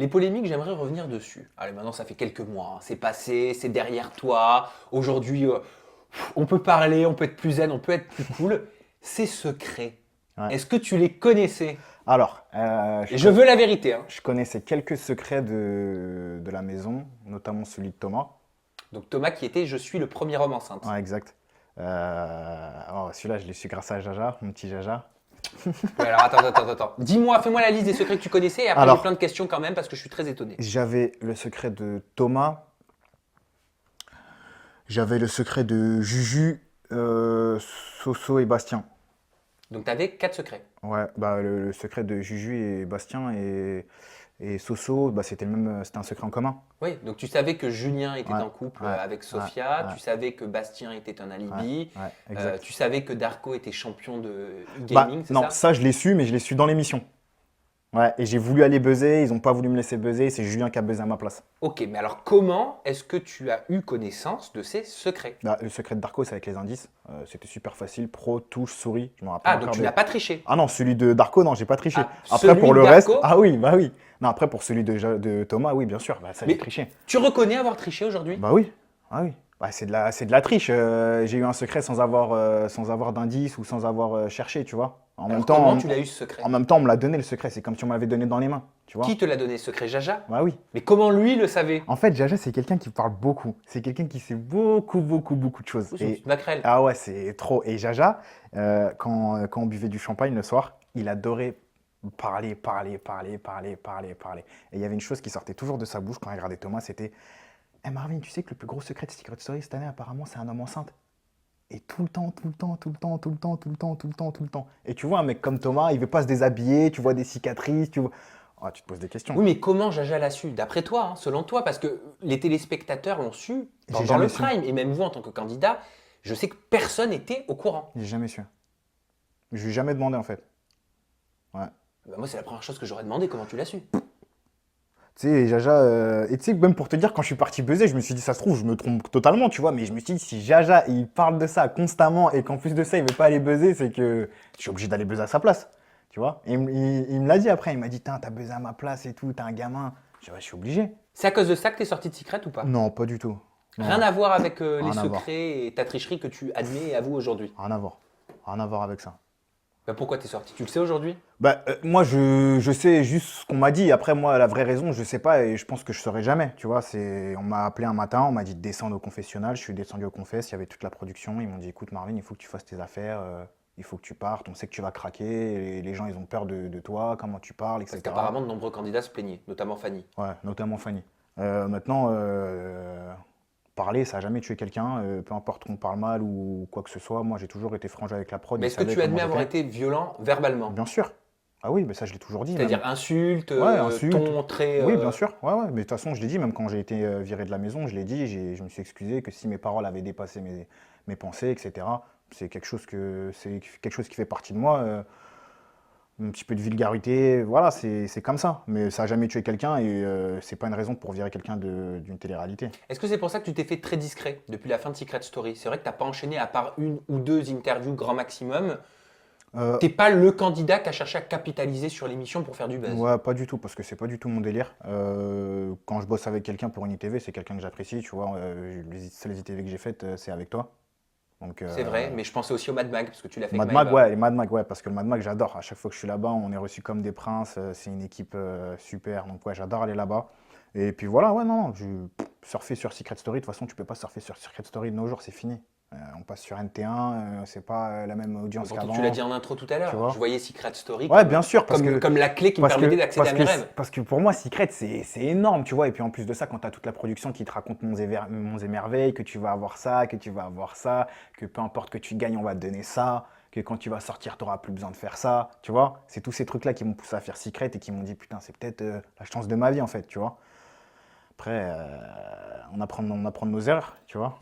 Les polémiques, j'aimerais revenir dessus. Allez, maintenant, ça fait quelques mois, hein. C'est passé, c'est derrière toi. Aujourd'hui, on peut parler, on peut être plus zen, on peut être plus cool. Ces secrets, Ouais. est-ce que tu les connaissais? Alors, Et je veux la vérité, hein. je connaissais quelques secrets de la maison, notamment celui de Thomas. Donc Thomas qui était Je suis le premier homme enceinte. Ouais, exact. Celui-là, je l'ai su grâce à Jaja, mon petit Jaja. Ouais, alors attends. Dis-moi, fais-moi la liste des secrets que tu connaissais et après j'ai Alors, plein de questions quand même parce que je suis très étonné. j'avais le secret de Thomas, j'avais le secret de Juju, Soso et Bastien. Donc tu avais 4 secrets. Ouais, bah le secret de Juju et Bastien et Soso, bah, c'était le même, c'était un secret en commun. Oui, donc tu savais que Julien était Ouais, en couple ouais, avec ouais, Sofia, ouais, tu savais que Bastien était un ouais, alibi, ouais, exact. tu savais que Darko était champion de Bah e-gaming, c'est non, ça? ça je l'ai su, mais je l'ai su dans l'émission. Ouais, et j'ai voulu aller buzzer, ils ont pas voulu me laisser buzzer, c'est Julien qui a buzzé à ma place. Ok, mais alors comment est-ce que tu as eu connaissance de ces secrets? Bah, le secret de Darko, c'est avec les indices. C'était super facile, pro, touche, souris, je me rappelle Ah, donc encore tu n'as pas triché. Ah non, celui de Darko, non, j'ai pas triché. Ah, Après, celui pour de le reste, Darko, ah oui, bah oui. Non, après, pour celui de Thomas, oui, bien sûr, bah, ça, j'ai mais triché. tu reconnais avoir triché aujourd'hui? Bah oui, ah oui. Bah, c'est de la triche. J'ai eu un secret sans avoir d'indice ou sans avoir cherché, tu vois. Alors comment tu l'as eu ce secret? En même temps, on me l'a donné le secret, c'est comme si on m'avait donné dans les mains, tu vois. Qui te l'a donné ce secret? Jaja? Bah oui. Mais comment lui le savait? En fait, Jaja, c'est quelqu'un qui parle beaucoup. C'est quelqu'un qui sait beaucoup de choses. Oui, c'est une petite maquerelle. Ah ouais, c'est trop. Et Jaja, quand on buvait du champagne le soir, il adorait parler. Et il y avait une chose qui sortait toujours de sa bouche quand il regardait Thomas, c'était Eh Marvin, tu sais que le plus gros secret de Secret Story cette année, apparemment, c'est un homme enceinte. Et tout le temps. Et tu vois, un mec comme Thomas, il veut pas se déshabiller, tu vois des cicatrices, tu vois. Ah, tu te poses des questions. Oui, mais comment Jaja l'a su? D'après toi, hein, selon toi, parce que les téléspectateurs l'ont su J'ai pendant jamais le su. prime, et même vous en tant que candidat, je sais que personne n'était au courant. J'ai jamais su. Je lui ai jamais demandé en fait. Ouais. Bah, moi, c'est la première chose que j'aurais demandé, comment tu l'as su? Tu sais, Jaja, et tu sais, même pour te dire, quand je suis parti buzzer, je me suis dit, ça se trouve, je me trompe totalement, tu vois, mais je me suis dit, si Jaja, il parle de ça constamment et qu'en plus de ça, il veut pas aller buzzer, c'est que je suis obligé d'aller buzzer à sa place, tu vois. Et il me l'a dit après, il m'a dit, t'as buzzé à ma place et tout, t'es un gamin. Je dis, ouais, je suis obligé. C'est à cause de ça que t'es sorti de Secret ou pas? Non, pas du tout. Rien Non, à voir avec les rien à voir. secrets et ta tricherie que tu admets et avoues aujourd'hui. Rien à voir. Rien à voir avec ça. Bah, pourquoi t'es sorti? Tu le sais aujourd'hui? Bah, moi, je sais juste ce qu'on m'a dit. Après, moi, la vraie raison, je sais pas et je pense que je saurai jamais. Tu vois, on m'a appelé un matin, on m'a dit de descendre au confessionnal. Je suis descendu au confess, il y avait toute la production. Ils m'ont dit, écoute, Marvin, il faut que tu fasses tes affaires, il faut que tu partes. On sait que tu vas craquer. Et les gens, ils ont peur de toi, comment tu parles, Parce etc. qu'apparemment, de nombreux candidats se plaignaient, notamment Fanny. Ouais, notamment Fanny. Maintenant, parler, ça n'a jamais tué quelqu'un. Peu importe qu'on parle mal ou quoi que ce soit. Moi, j'ai toujours été franc avec la prod. Mais Ils est-ce que savaient tu comment admets avoir j'étais. été violent verbalement? Bien sûr. Ah oui, mais ça, je l'ai toujours dit, même. C'est-à-dire insultes, Ouais, insulte. ton très... Oui, bien sûr. Ouais, ouais. Mais de toute façon, je l'ai dit, même quand j'ai été viré de la maison, je l'ai dit, je me suis excusé que si mes paroles avaient dépassé mes pensées, etc., c'est quelque chose qui fait partie de moi. Un petit peu de vulgarité, voilà, c'est comme ça. Mais ça n'a jamais tué quelqu'un et c'est pas une raison pour virer quelqu'un d'une télé-réalité. Est-ce que c'est pour ça que tu t'es fait très discret depuis la fin de Secret Story? C'est vrai que t'as pas enchaîné à part une ou deux interviews grand maximum. Euh, T'es pas le candidat qui a cherché à capitaliser sur l'émission pour faire du buzz. ouais, pas du tout, parce que c'est pas du tout mon délire. Quand je bosse avec quelqu'un pour une ITV, c'est quelqu'un que j'apprécie, tu vois. Les seules ITV que j'ai faites, c'est avec toi. Donc, C'est vrai, mais je pensais aussi au Mad Mag, parce que tu l'as fait avec Mad Mag, Maëva. ouais, les Mad Mag, ouais, parce que le Mad Mag, j'adore. À chaque fois que je suis là-bas, on est reçus comme des princes. C'est une équipe super. Donc, ouais, j'adore aller là-bas. Et puis voilà, ouais, non, surfer sur Secret Story, de toute façon, tu peux pas surfer sur Secret Story de nos jours, c'est fini. On passe sur NT1, c'est pas la même audience Pourtant, qu'avant. tu l'as dit en intro tout à Tu l'heure. vois. Je voyais Secret Story Ouais, bien sûr, comme la clé qui me permettait d'accéder à mes rêves. parce que pour moi, Secret, c'est énorme, tu vois. Et puis en plus de ça, quand tu as toute la production qui te raconte monts et merveilles, que tu vas avoir ça, que tu vas avoir ça, que peu importe que tu gagnes, on va te donner ça, que quand tu vas sortir, tu n'auras plus besoin de faire ça, tu vois. C'est tous ces trucs-là qui m'ont poussé à faire Secret et qui m'ont dit, putain, c'est peut-être la chance de ma vie, en fait, tu vois. Après, on apprend de nos erreurs, tu vois.